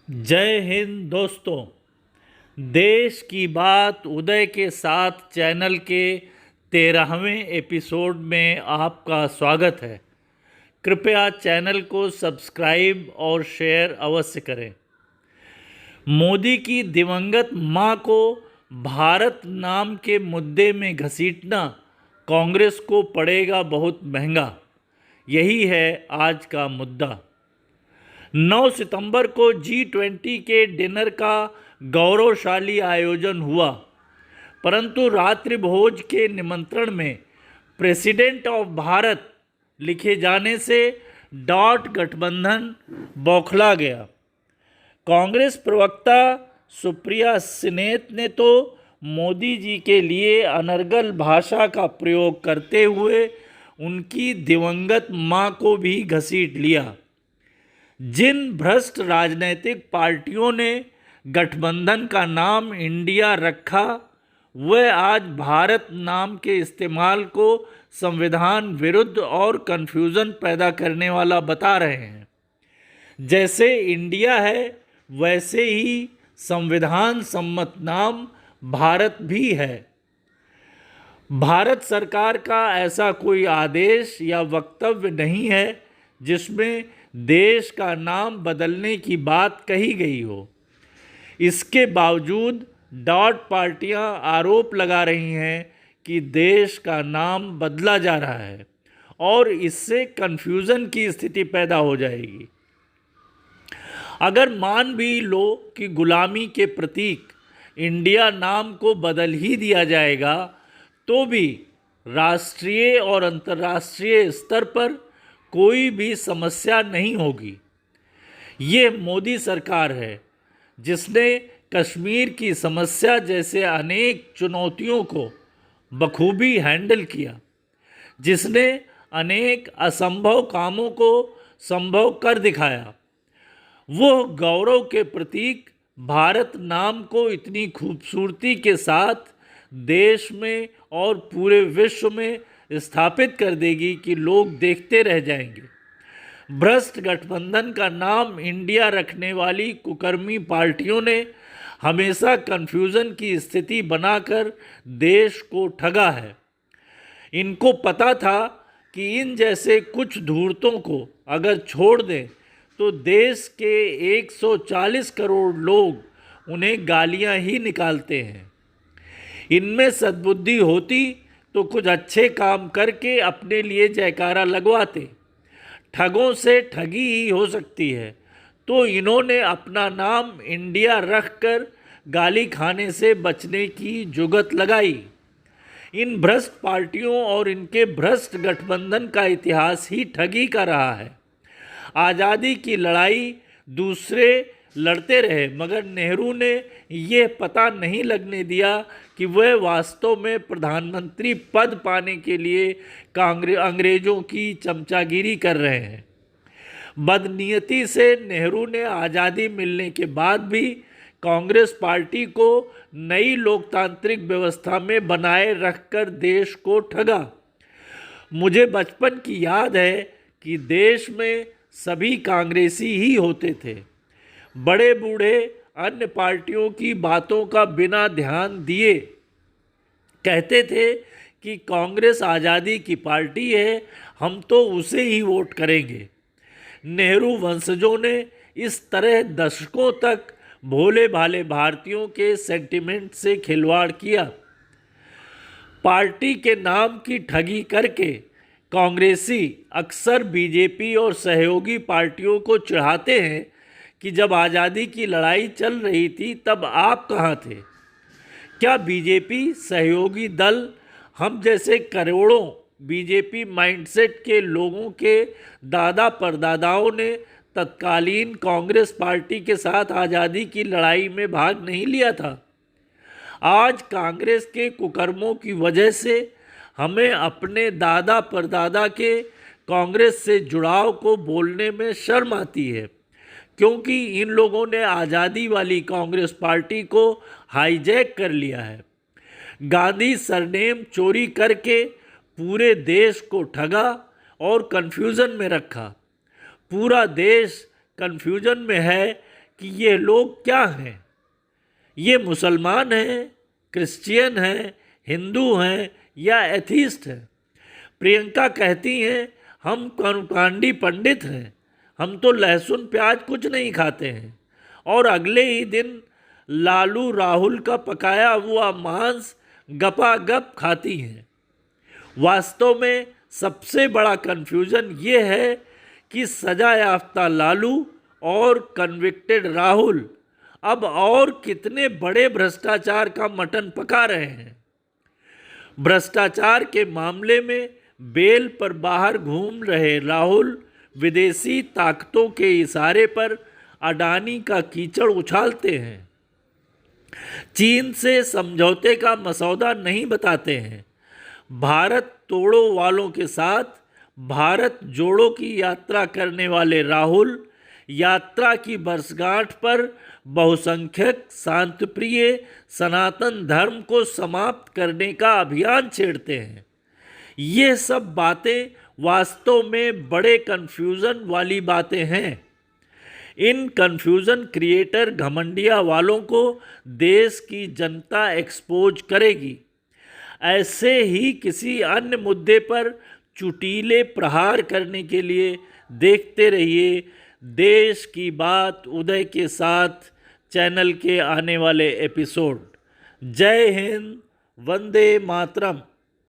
जय हिंद दोस्तों। देश की बात उदय के साथ चैनल के 13वें एपिसोड में आपका स्वागत है। कृपया चैनल को सब्सक्राइब और शेयर अवश्य करें। मोदी की दिवंगत मां को भारत नाम के मुद्दे में घसीटना कांग्रेस को पड़ेगा बहुत महंगा। यही है आज का मुद्दा। 9 सितंबर को G20 के डिनर का गौरवशाली आयोजन हुआ, परंतु रात्रि भोज के निमंत्रण में प्रेसिडेंट ऑफ भारत लिखे जाने से डॉट गठबंधन बौखला गया। कांग्रेस प्रवक्ता सुप्रिया सिनेत ने तो मोदी जी के लिए अनर्गल भाषा का प्रयोग करते हुए उनकी दिवंगत मां को भी घसीट लिया। जिन भ्रष्ट राजनीतिक पार्टियों ने गठबंधन का नाम इंडिया रखा, वह आज भारत नाम के इस्तेमाल को संविधान विरुद्ध और कन्फ्यूज़न पैदा करने वाला बता रहे हैं। जैसे इंडिया है वैसे ही संविधान सम्मत नाम भारत भी है। भारत सरकार का ऐसा कोई आदेश या वक्तव्य नहीं है जिसमें देश का नाम बदलने की बात कही गई हो। इसके बावजूद डॉट पार्टियां आरोप लगा रही हैं कि देश का नाम बदला जा रहा है और इससे कन्फ्यूज़न की स्थिति पैदा हो जाएगी। अगर मान भी लो कि गुलामी के प्रतीक इंडिया नाम को बदल ही दिया जाएगा, तो भी राष्ट्रीय और अंतर्राष्ट्रीय स्तर पर कोई भी समस्या नहीं होगी। ये मोदी सरकार है जिसने कश्मीर की समस्या जैसे अनेक चुनौतियों को बखूबी हैंडल किया, जिसने अनेक असंभव कामों को संभव कर दिखाया। वो गौरव के प्रतीक भारत नाम को इतनी खूबसूरती के साथ देश में और पूरे विश्व में स्थापित कर देगी कि लोग देखते रह जाएंगे। भ्रष्ट गठबंधन का नाम इंडिया रखने वाली कुकर्मी पार्टियों ने हमेशा कन्फ्यूज़न की स्थिति बनाकर देश को ठगा है। इनको पता था कि इन जैसे कुछ धूर्तों को अगर छोड़ दें तो देश के 140 करोड़ लोग उन्हें गालियां ही निकालते हैं। इनमें सद्बुद्धि होती तो कुछ अच्छे काम करके अपने लिए जयकारा लगवाते। ठगों से ठगी ही हो सकती है, तो इन्होंने अपना नाम इंडिया रखकर गाली खाने से बचने की जुगत लगाई। इन भ्रष्ट पार्टियों और इनके भ्रष्ट गठबंधन का इतिहास ही ठगी का रहा है। आज़ादी की लड़ाई दूसरे लड़ते रहे, मगर नेहरू ने यह पता नहीं लगने दिया कि वह वास्तव में प्रधानमंत्री पद पाने के लिए अंग्रेज़ों की चमचागिरी कर रहे हैं। बदनीयती से नेहरू ने आज़ादी मिलने के बाद भी कांग्रेस पार्टी को नई लोकतांत्रिक व्यवस्था में बनाए रखकर देश को ठगा। मुझे बचपन की याद है कि देश में सभी कांग्रेसी ही होते थे। बड़े बूढ़े अन्य पार्टियों की बातों का बिना ध्यान दिए कहते थे कि कांग्रेस आज़ादी की पार्टी है, हम तो उसे ही वोट करेंगे। नेहरू वंशजों ने इस तरह दशकों तक भोले भाले भारतीयों के सेंटिमेंट से खिलवाड़ किया। पार्टी के नाम की ठगी करके कांग्रेसी अक्सर बीजेपी और सहयोगी पार्टियों को चिढ़ाते हैं कि जब आज़ादी की लड़ाई चल रही थी तब आप कहाँ थे? क्या बीजेपी सहयोगी दल हम जैसे करोड़ों बीजेपी माइंडसेट के लोगों के दादा परदादाओं ने तत्कालीन कांग्रेस पार्टी के साथ आज़ादी की लड़ाई में भाग नहीं लिया था? आज कांग्रेस के कुकर्मों की वजह से हमें अपने दादा परदादा के कांग्रेस से जुड़ाव को बोलने में शर्म आती है, क्योंकि इन लोगों ने आज़ादी वाली कांग्रेस पार्टी को हाईजैक कर लिया है। गांधी सरनेम चोरी करके पूरे देश को ठगा और कन्फ्यूज़न में रखा। पूरा देश कन्फ्यूजन में है कि ये लोग क्या हैं, ये मुसलमान हैं, क्रिश्चियन हैं, हिंदू हैं या एथीस्ट हैं। प्रियंका कहती हैं हम कर्मकांडी पंडित हैं, हम तो लहसुन प्याज कुछ नहीं खाते हैं, और अगले ही दिन लालू राहुल का पकाया हुआ मांस गपागप खाती हैं। वास्तव में सबसे बड़ा कन्फ्यूज़न ये है कि सजा याफ्ता लालू और कन्विक्टेड राहुल अब और कितने बड़े भ्रष्टाचार का मटन पका रहे हैं। भ्रष्टाचार के मामले में बेल पर बाहर घूम रहे राहुल विदेशी ताकतों के इशारे पर अडानी का कीचड़ उछालते हैं, चीन से समझौते का मसौदा नहीं बताते हैं। भारत तोड़ो वालों के साथ भारत जोड़ो की यात्रा करने वाले राहुल यात्रा की वर्षगांठ पर बहुसंख्यक शांतिप्रिय सनातन धर्म को समाप्त करने का अभियान छेड़ते हैं। ये सब बातें वास्तव में बड़े कन्फ्यूज़न वाली बातें हैं। इन कन्फ्यूज़न क्रिएटर घमंडिया वालों को देश की जनता एक्सपोज करेगी। ऐसे ही किसी अन्य मुद्दे पर चुटीले प्रहार करने के लिए देखते रहिए देश की बात उदय के साथ चैनल के आने वाले एपिसोड। जय हिंद, वंदे मातरम।